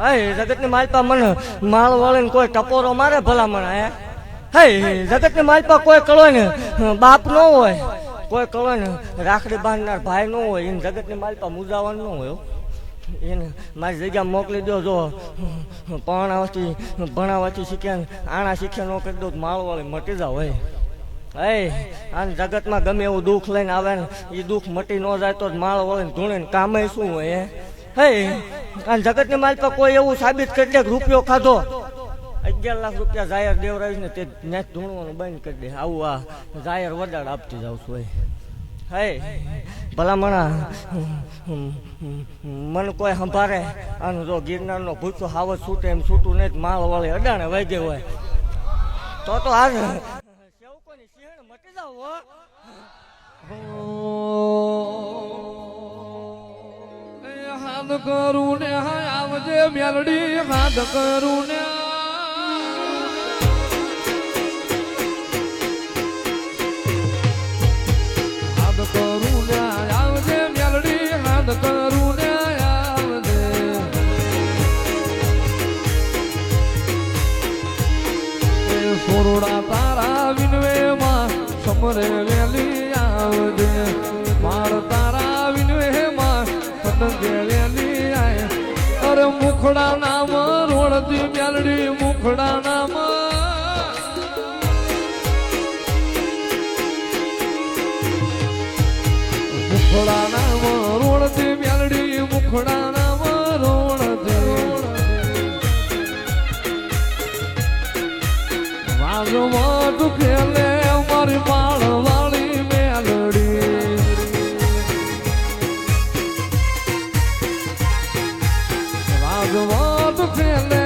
હે જગતની માલપા મને માળ વળીને કોઈ ટપોરો મારે ભલામણ હે જગતની માલપા કોઈ કળો ને બાપ ન હોય, કોઈ કળો ને રાખડી બાંધનાર ભાઈ ન હોય, એને જગતની માલપા મુજાવાનું ન હોય. એને મારી જગ્યા મોકલી દો. જો ભણાવવાથી શીખ્યા ને આણા શીખ્યા ન કરી દો માળ વાળી મટી જાવ. આને જગતમાં ગમે એવું દુઃખ લઈને આવે ને એ દુઃખ મટી ન જાય તો માળ વળીને ધૂણે કામે શું હોય. આ જગતની માલ પર કોઈ એવું સાબિત કરી દે રૂપિયો ખાધો 11 લાખ રૂપિયા જાહેર દેવરાજ ને તે નેટ ધૂણવાનું બંધ કરી દે. આવું આ જાહેર વડાડ આપતી જાવ છું. ભલામણા મન કોઈ સંભારે આનું જો ગિરનારનો ભૂસો હાવત છૂટે એમ છૂટું નહીં, માળ વાળી અડાણે વાગે હોય તો આજ સેવકોની સિંહણ મટી જાવ. હાથ કરું ને આવજે મેલડી, હાથ કરું ને હાથ કરું ને આવજે મેલડી, હાથ કરું ને આવજે. સોરડા તારા વિનવે માં સમરે વેલી આવજે, માર તારા વિનવે માં વેલી આય. અરે મુખડા નામ રોડતી મેલડી, મુખડા નામ મુખડા નામ રોડતી મેલડી, મુખડા નામ રોડતી. વાગમાં તું ખેલે મારી માળ વાળી મેલડી, વાગમાં તું ખેલે